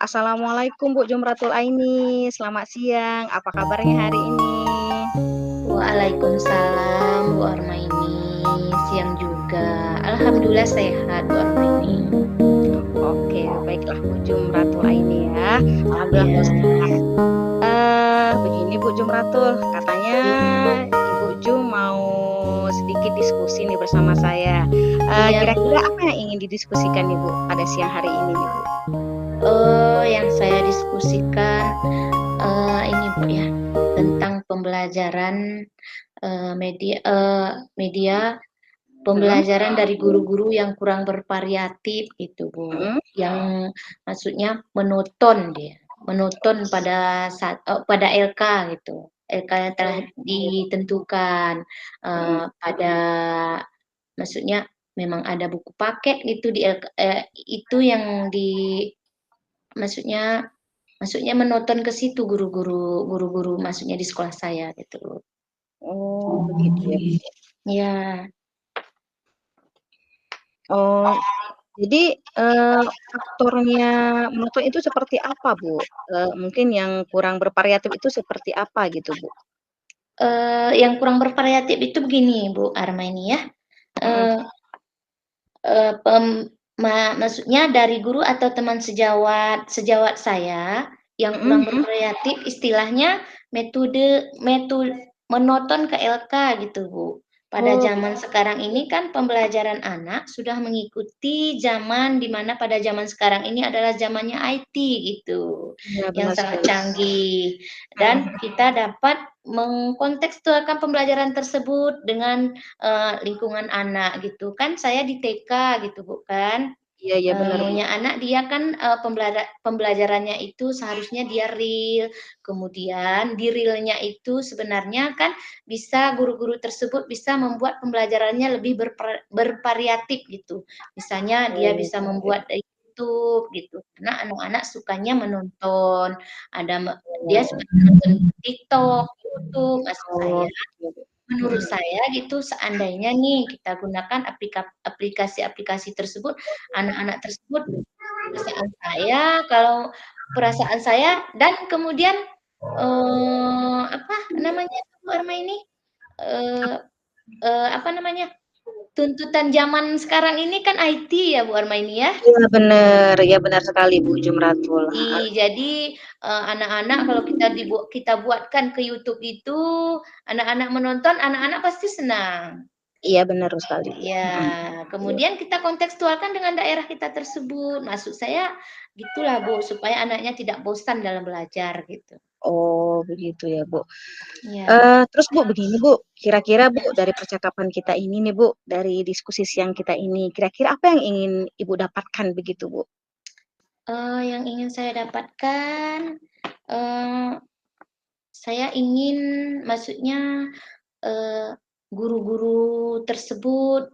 Assalamualaikum Bu Jumratul Aini, selamat siang, apa kabarnya hari ini? Waalaikumsalam Bu Armaini, siang juga. Alhamdulillah sehat Bu Armaini. Oke, baiklah Bu Jumratul Aini ya, alhamdulillah kalau sehat. Begini Bu Jumratul, katanya Ibu Jum mau sedikit diskusi nih bersama saya. Kira-kira apa yang ingin didiskusikan nih Bu pada siang hari ini nih Bu? Yang saya diskusikan ini Bu ya, tentang pembelajaran media pembelajaran dari guru-guru yang kurang bervariatif gitu Bu, yang maksudnya monoton pada saat pada LK gitu. LK yang telah ditentukan pada maksudnya memang ada buku paket gitu di LK, itu yang maksudnya menonton ke situ guru-guru maksudnya di sekolah saya gitu. Oh, begitu ya. Ya. Oh, jadi faktornya monoton itu seperti apa Bu? Mungkin yang kurang bervariatif itu seperti apa gitu Bu? Yang kurang bervariatif itu begini Bu Armaini ya. Maksudnya dari guru atau teman sejawat saya yang kurang bervariatif, istilahnya metode menonton ke LK gitu Bu. Pada zaman sekarang ini kan pembelajaran anak sudah mengikuti zaman di mana pada zaman sekarang ini adalah zamannya IT gitu, Iya yang benar sangat sekali. canggih. Dan kita dapat mengkontekstualkan pembelajaran tersebut dengan lingkungan anak gitu kan. Saya di TK gitu Bu kan, Iya iya benar Bu. maunya anak dia kan pembelajarannya itu seharusnya dia real, kemudian di realnya itu sebenarnya kan bisa guru-guru tersebut bisa membuat pembelajarannya lebih bervariatif gitu. Misalnya dia Oh, bisa membuat dari YouTube gitu, karena anak-anak sukanya menonton, dia suka nonton TikTok, YouTube, maksud saya. Menurut saya gitu, seandainya nih kita gunakan aplikasi-aplikasi tersebut, anak-anak tersebut perasaan saya dan kemudian, apa namanya Bu Armaini, eee apa namanya, tuntutan zaman sekarang ini kan IT ya Bu Armaini ya. Iya benar sekali Bu Jumratul. Jadi, anak-anak kalau kita buatkan ke YouTube itu, anak-anak menonton, anak-anak pasti senang. Iya benar sekali Bu. Ya, kemudian kita kontekstualkan dengan daerah kita tersebut. Maksud saya gitulah Bu, supaya anaknya tidak bosan dalam belajar gitu. Oh begitu ya Bu. Ya. Terus Bu begini Bu, kira-kira Bu dari percakapan kita ini nih Bu, dari diskusi siang kita ini, kira-kira apa yang ingin Ibu dapatkan begitu Bu? Yang ingin saya dapatkan, eee, saya ingin maksudnya, eee, guru-guru tersebut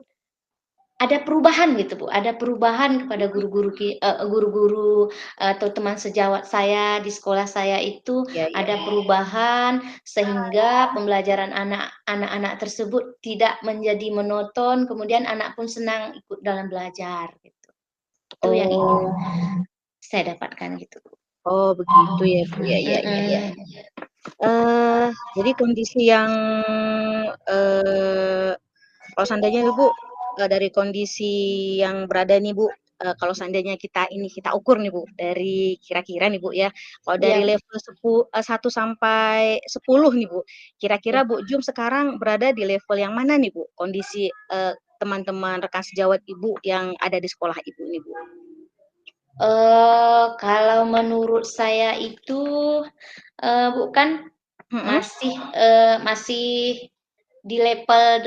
ada perubahan gitu Bu, ada perubahan kepada guru-guru atau teman sejawat saya di sekolah saya itu Iya iya. ada perubahan sehingga pembelajaran anak-anak tersebut tidak menjadi monoton, kemudian anak pun senang ikut dalam belajar gitu. Itu yang ingin Oh. saya dapatkan gitu. Oh begitu ya Bu, ya ya ya ya. Jadi kondisi yang, eee, kalau seandainya nih Bu, dari kondisi yang berada nih Bu, kalau seandainya kita ukur nih Bu, dari kira-kira nih Bu ya, kalau dari Iya, level 1 sampai 10 nih Bu, kira-kira Bu Jum sekarang berada di level yang mana nih Bu? Kondisi, teman-teman rekan sejawat Ibu yang ada di sekolah Ibu nih Bu? kalau menurut saya itu, bukan Mhm. masih di level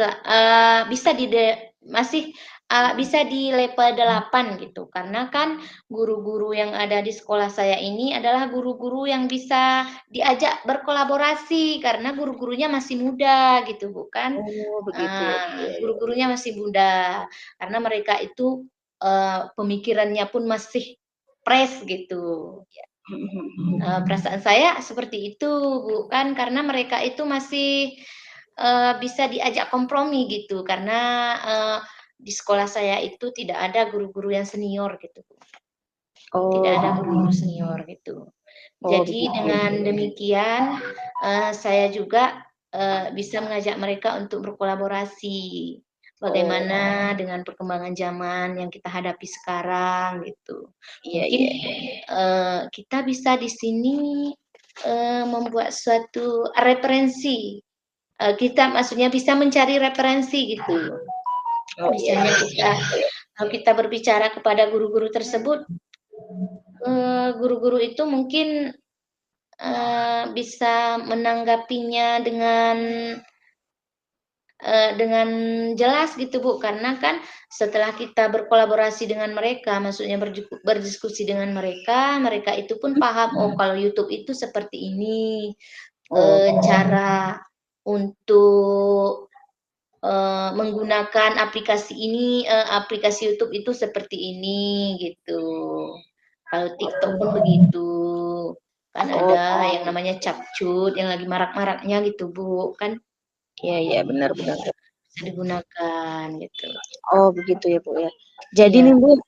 bisa masih bisa di level 8 gitu, karena kan guru-guru yang ada di sekolah saya ini adalah guru-guru yang bisa diajak berkolaborasi, karena guru-gurunya masih muda gitu, Bu, kan. Oh, begitu ya, Bu, ya ya. Guru-gurunya masih muda, karena mereka itu, pemikirannya pun masih fresh gitu. Mhm mhm. Perasaan saya seperti itu, Bu, kan karena mereka itu masih, bisa diajak kompromi gitu, karena, di sekolah saya itu tidak ada guru-guru yang senior gitu, Bu. Tidak Oh, ada guru-guru begitu. senior gitu. Oh, Jadi begitu ya, Bu, dengan ya. demikian, saya juga, bisa mengajak mereka untuk berkolaborasi. Oh, Bagaimana dengan perkembangan zaman yang kita hadapi sekarang gitu. iya Mungkin, iya. kita bisa di sini, membuat suatu referensi, kita maksudnya bisa mencari referensi gitu. Oh, iya Misalnya iya. kalau kita berbicara kepada guru-guru tersebut, guru-guru itu mungkin, bisa menanggapinya dengan jelas gitu, Bu, karena kan setelah kita berkolaborasi dengan mereka, maksudnya berdiskusi dengan mereka, mereka itu pun paham, oh kalau YouTube itu seperti ini, Oh, cara untuk, menggunakan aplikasi ini, aplikasi YouTube itu seperti ini, gitu. Kalau TikTok pun begitu, kan oh, ada yang namanya Capcut yang lagi marak-maraknya gitu, Bu, kan iya iya, benar benar. bisa digunakan gitu. Oh, begitu ya, Bu, ya. Jadi Iya, nih, Bu,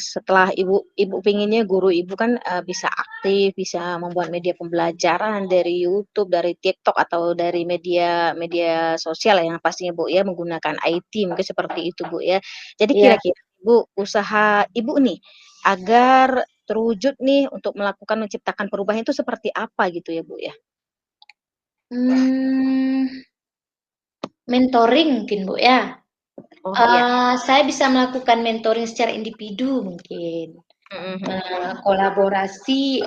setelah Ibu pengennya guru Ibu kan, bisa aktif, bisa membuat media pembelajaran dari YouTube, dari TikTok, atau dari media media sosial yang pastinya, Bu, ya, menggunakan IT, mungkin seperti itu, Bu, ya. Jadi iya. kira-kira Ibu, usaha Ibu nih, agar terwujud nih untuk menciptakan perubahan itu seperti apa gitu ya, Bu, ya? Mmm, mentoring mungkin, Bu, ya. Oh, iya. Saya bisa melakukan mentoring secara individu mungkin, Mhm mhm. kolaborasi,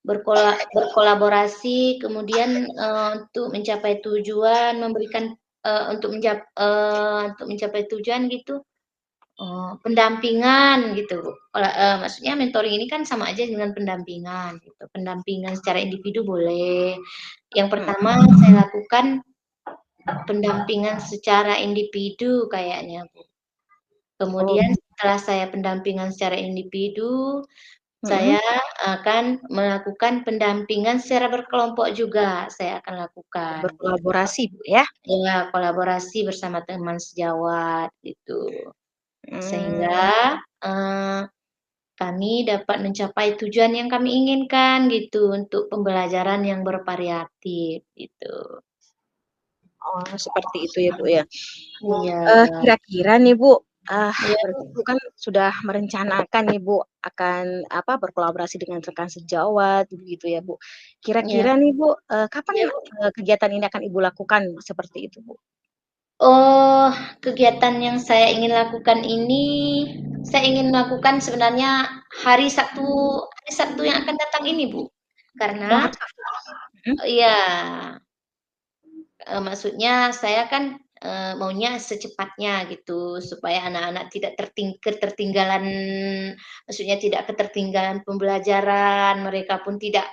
berkolaborasi kemudian, untuk mencapai tujuan, memberikan, untuk mencapai tujuan gitu, pendampingan gitu, Bu. Maksudnya mentoring ini kan sama aja dengan pendampingan gitu, pendampingan secara individu boleh. Yang Mhm. pertama saya lakukan pendampingan secara individu kayaknya, Bu. Oh, Kemudian setelah saya pendampingan secara individu, mhm. saya akan melakukan pendampingan secara berkelompok juga, saya akan lakukan gitu. Berkolaborasi, Bu, ya? Iya, kolaborasi bersama teman sejawat gitu. Mmm. Sehingga, kami dapat mencapai tujuan yang kami inginkan gitu, untuk pembelajaran yang bervariatif gitu. Oh, seperti itu ya, Bu, ya. Iya, Kira-kira nih, Bu, iya, berarti Bu, Ibu kan sudah merencanakan nih, Bu, akan apa, berkolaborasi dengan rekan sejawat begitu ya, Bu. iya, Kira-kira nih, Bu, kapan, iya, Bu. kegiatan ini akan Ibu lakukan seperti itu, Bu? Oh, kegiatan yang saya ingin melakukan sebenarnya hari Sabtu hari Sabtu yang akan datang ini, Bu. Oh, Karena hari Sabtu? Mhm. iya, maksudnya saya kan, maunya secepatnya gitu, supaya anak-anak tidak ketertinggalan, maksudnya tidak ketertinggalan pembelajaran, mereka pun tidak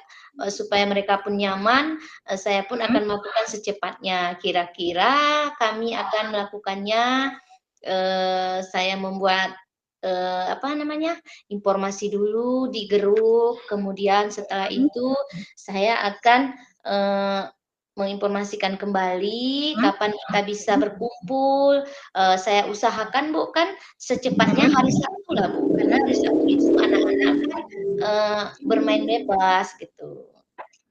supaya mereka pun nyaman, saya pun Mhm. akan melakukan secepatnya. Kira-kira kami akan melakukannya, saya membuat, apa namanya, informasi dulu di grup, kemudian setelah Mhm. itu saya akan, eee, menginformasikan kembali Mhm. kapan kita bisa berkumpul, saya usahakan, Bu, kan secepatnya Mhm. hari Sabtu lah, Bu, karena hari Sabtu itu anak-anak kan, bermain bebas gitu.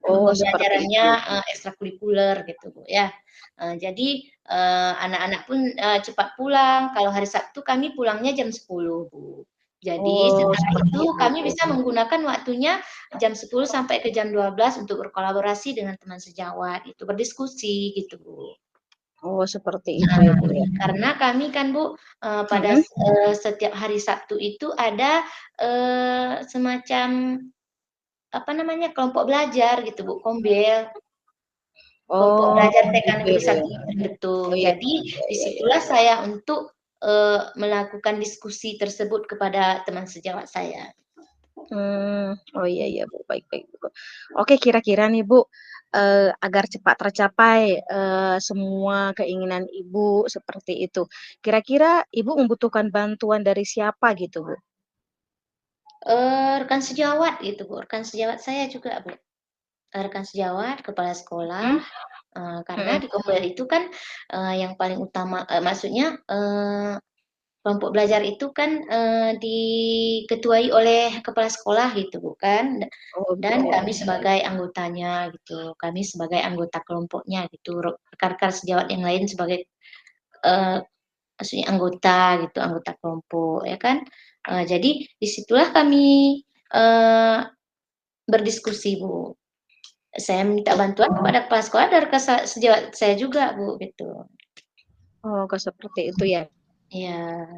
Oh, seperti Pembelajarannya, itu. ekstrakurikuler gitu, Bu, ya. Jadi, anak-anak pun, cepat pulang, kalau hari Sabtu kami pulangnya jam 10, Bu. Jadi Oh, setelah seperti itu itu ya, kami Bu, ya. bisa menggunakan waktunya jam 10 sampai ke jam 12 untuk berkolaborasi dengan teman sejawat, itu berdiskusi gitu, Bu. Oh, seperti itu ya, Bu, ya. Karena kami kan, Bu, Mhm. setiap hari Sabtu itu ada, semacam apa namanya, kelompok belajar gitu, Bu, Kombel. Kelompok Oh, belajar TK gitu ya, Negeri Bu, ya. 1 Medan, Oh, betul. iya Jadi iya di iya iya. situlah saya untuk, melakukan diskusi tersebut kepada teman sejawat saya. Oh iya iya Bu, baik baik Bu. Oke kira-kira nih Bu, agar cepat tercapai, semua keinginan Ibu seperti itu, kira-kira Ibu membutuhkan bantuan dari siapa gitu Bu? Rekan sejawat gitu Bu, rekan sejawat saya juga Bu. Rekan sejawat, kepala sekolah, Mhm karena mhm. di Kombel itu kan, yang paling utama maksudnya, kelompok belajar itu kan, diketuai oleh kepala sekolah gitu bukan, Oh dan begitu ya. kami sebagai anggotanya gitu, kami sebagai anggota kelompoknya gitu, rekan-rekan sejawat yang lain sebagai, eee, maksudnya anggota gitu, anggota kelompok ya kan. Jadi disitulah kami, eee, berdiskusi Bu. Saya minta bantuan kepada kepala sekolah dan rekan sejawat saya juga Bu, gitu. Oh kok seperti itu ya. Iya.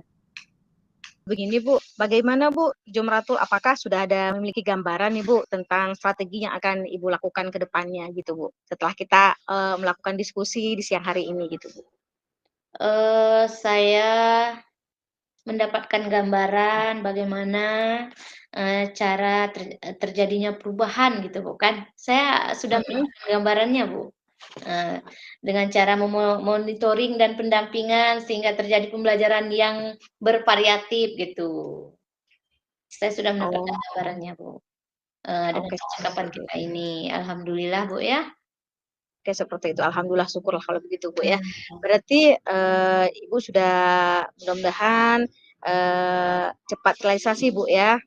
Begini Bu, bagaimana Bu, Jumratul apakah sudah ada memiliki gambaran nih Bu, tentang strategi yang akan Ibu lakukan ke depannya gitu Bu, setelah kita, melakukan diskusi di siang hari ini gitu Bu? Saya mendapatkan gambaran bagaimana, cara terjadinya perubahan gitu Bu kan. Saya sudah Mhm. mendapatkan gambarannya Bu, eee, dengan cara monitoring dan pendampingan sehingga terjadi pembelajaran yang bervariatif gitu. Saya sudah mendapatkan Oh, gambarannya Bu, dengan oke percakapan seperti kita itu. ini. Alhamdulillah Bu ya. Oke seperti itu, alhamdulillah syukurlah kalau begitu Bu ya. Mmm. Berarti, Ibu sudah mudah-mudahan, cepat realisasi Bu ya,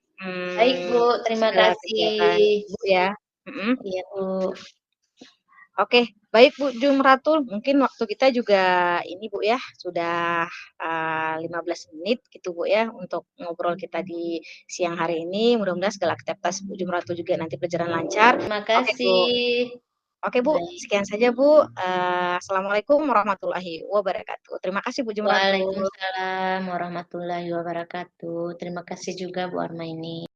Baik Bu, terima segala kegiatan kasih. Ibu ya, mhm. Iya Bu. Oke, baik Bu Jumratul, mungkin waktu kita juga ini Bu ya, sudah, 15 menit gitu Bu ya, untuk ngobrol kita di siang hari ini. Mudah-mudahan segala aktivitas Bu Jumratul juga nanti berjalan lancar. Terima Oke Bu kasih. oke Bu, Baik. sekian saja Bu, assalamualaikum warahmatullahi wabarakatuh. Terima kasih Bu Jumratul. Waalaikumsalam warahmatullahi wabarakatuh. Terima kasih juga Bu Armaini.